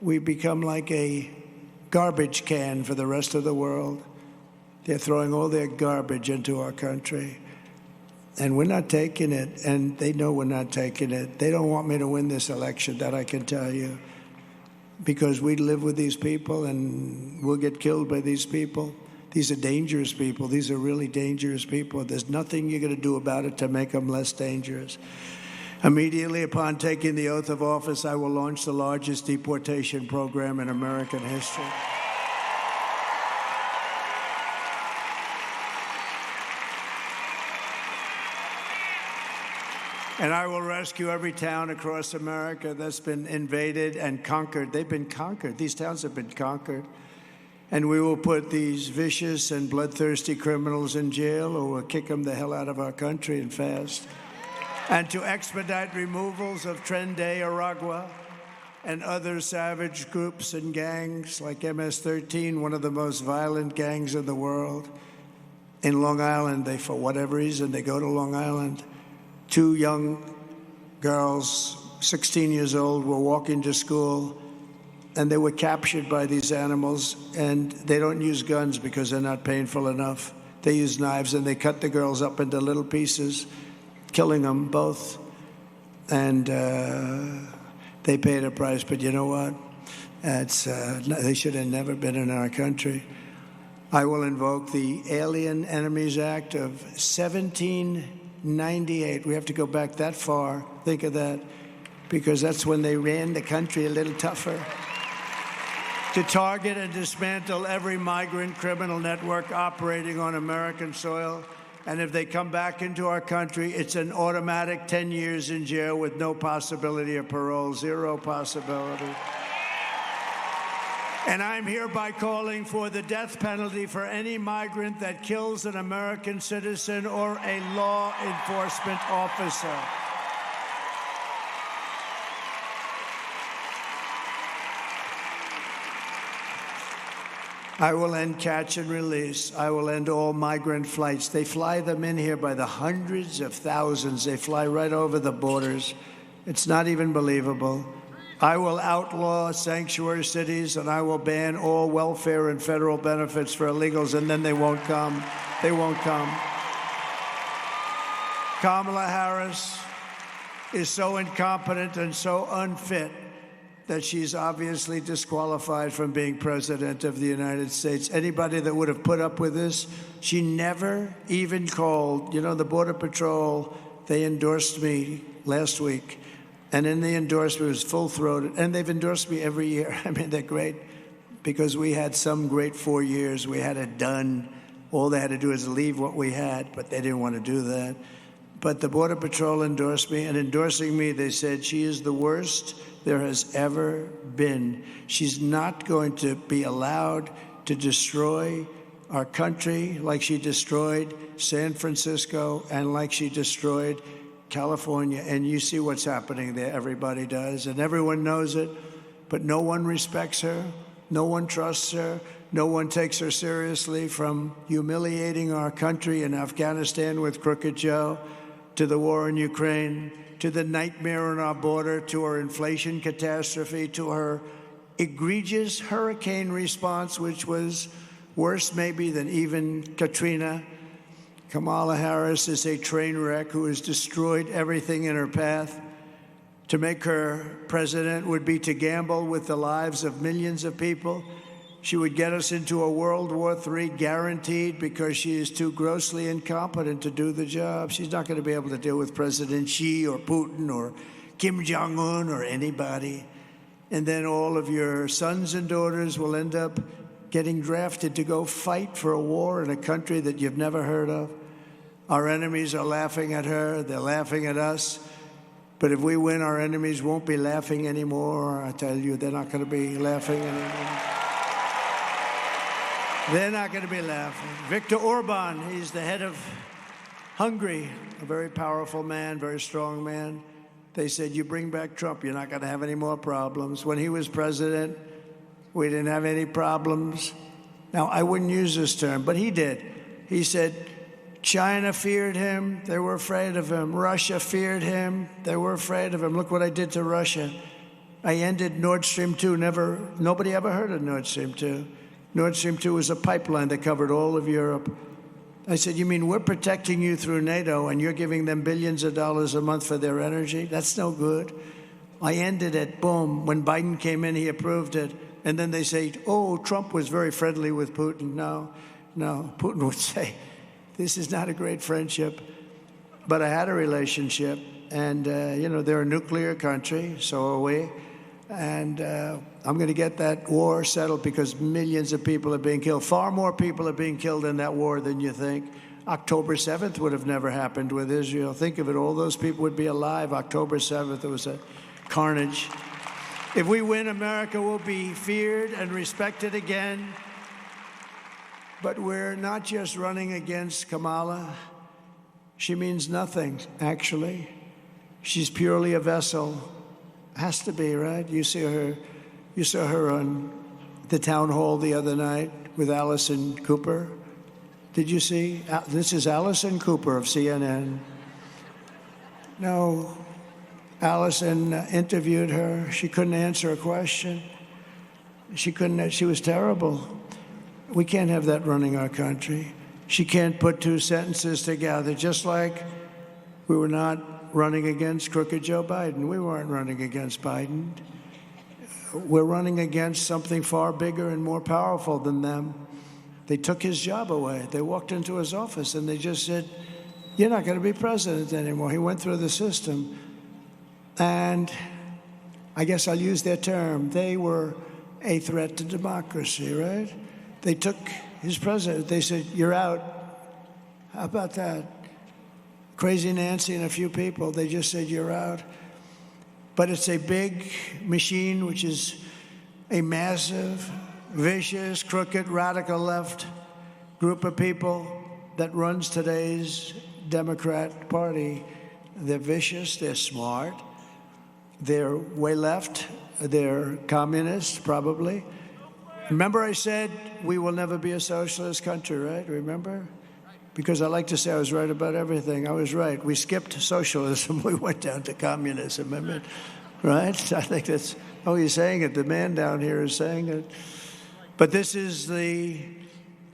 we become like a garbage can for the rest of the world. They're throwing all their garbage into our country. And we're not taking it, and they know we're not taking it. They don't want me to win this election, that I can tell you, because we live with these people and we'll get killed by these people. These are dangerous people. These are really dangerous people. There's nothing you're going to do about it to make them less dangerous. Immediately upon taking the oath of office, I will launch the largest deportation program in American history. And I will rescue every town across America that's been invaded and conquered. They've been conquered. These towns have been conquered. And we will put these vicious and bloodthirsty criminals in jail, or we'll kick them the hell out of our country and fast. And to expedite removals of Tren de Aragua and other savage groups and gangs like MS-13, one of the most violent gangs in the world. In Long Island, for whatever reason, they go to Long Island. 2 young girls, 16 years old, were walking to school, and they were captured by these animals, and they don't use guns because they're not painful enough. They use knives, and they cut the girls up into little pieces, killing them both. And they paid a price, but you know what? They should have never been in our country. I will invoke the Alien Enemies Act of 1798. We have to go back that far. Think of that, because that's when they ran the country a little tougher. To target and dismantle every migrant criminal network operating on American soil. And if they come back into our country, it's an automatic 10 years in jail with no possibility of parole, 0 possibility. And I'm hereby calling for the death penalty for any migrant that kills an American citizen or a law enforcement officer. I will end catch and release. I will end all migrant flights. They fly them in here by the hundreds of thousands. They fly right over the borders. It's not even believable. I will outlaw sanctuary cities, and I will ban all welfare and federal benefits for illegals, and then they won't come. They won't come. Kamala Harris is so incompetent and so unfit that she's obviously disqualified from being president of the United States. Anybody that would have put up with this, she never even called. You know, the Border Patrol, they endorsed me last week. And in the endorsement, it was full-throated. And they've endorsed me every year. I mean, they're great, because we had some great 4 years. We had it done. All they had to do is leave what we had, but they didn't want to do that. But the Border Patrol endorsed me, and endorsing me, they said she is the worst there has ever been. She's not going to be allowed to destroy our country like she destroyed San Francisco and like she destroyed California. And you see what's happening there. Everybody does, and everyone knows it, but no one respects her. No one trusts her. No one takes her seriously, from humiliating our country in Afghanistan with Crooked Joe, to the war in Ukraine, to the nightmare on our border, to her inflation catastrophe, to her egregious hurricane response, which was worse maybe than even Katrina. Kamala Harris is a train wreck who has destroyed everything in her path. To make her president would be to gamble with the lives of millions of people. She would get us into a World War III guaranteed, because she is too grossly incompetent to do the job. She's not going to be able to deal with President Xi or Putin or Kim Jong-un or anybody. And then all of your sons and daughters will end up getting drafted to go fight for a war in a country that you've never heard of. Our enemies are laughing at her. They're laughing at us. But if we win, our enemies won't be laughing anymore. I tell you, they're not going to be laughing anymore. They're not going to be laughing. Viktor Orban, he's the head of Hungary, a very powerful man, very strong man. They said, you bring back Trump, you're not going to have any more problems. When he was president, we didn't have any problems. Now, I wouldn't use this term, but he did. He said, China feared him, they were afraid of him. Russia feared him, they were afraid of him. Look what I did to Russia. I ended Nord Stream 2. Nobody ever heard of Nord Stream 2. Nord Stream 2 was a pipeline that covered all of Europe. I said, you mean we're protecting you through NATO and you're giving them billions of dollars a month for their energy? That's no good. I ended it, boom. When Biden came in, he approved it. And then they say, oh, Trump was very friendly with Putin. No, Putin would say, this is not a great friendship. But I had a relationship. And, they're a nuclear country, so are we. And I'm going to get that war settled because millions of people are being killed. Far more people are being killed in that war than you think. October 7th would have never happened with Israel. Think of it. All those people would be alive. October 7th, it was a carnage. If we win, America will be feared and respected again. But we're not just running against Kamala. She means nothing, actually. She's purely a vessel. Has to be, right? You saw her on the town hall the other night with Allison Cooper. Did you see? This is Allison Cooper of CNN. No, Allison interviewed her. She couldn't answer a question. She was terrible. We can't have that running our country. She can't put two sentences together, just like we were not running against crooked Joe Biden. We weren't running against Biden. We're running against something far bigger and more powerful than them. They took his job away. They walked into his office and they just said, you're not going to be president anymore. He went through the system. And I guess I'll use their term. They were a threat to democracy, right? They took his president. They said, you're out. How about that? Crazy Nancy and a few people, they just said, you're out. But it's a big machine, which is a massive, vicious, crooked, radical left group of people that runs today's Democrat Party. They're vicious, they're smart, they're way left, they're communist, probably. Remember I said we will never be a socialist country, right? Remember? Because I like to say I was right about everything. I was right. We skipped socialism. We went down to communism, right? I think that's, oh, he's saying it. The man down here is saying it. But this is the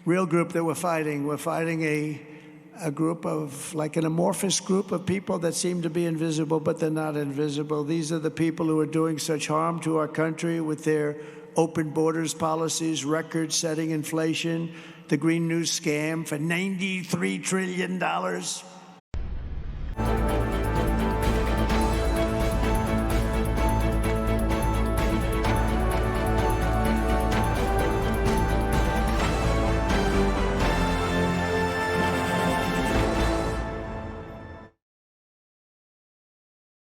real group that we're fighting. We're fighting a group of, like an amorphous group of people that seem to be invisible, but they're not invisible. These are the people who are doing such harm to our country with their open borders policies, record-setting inflation, the Green News scam for $93 trillion.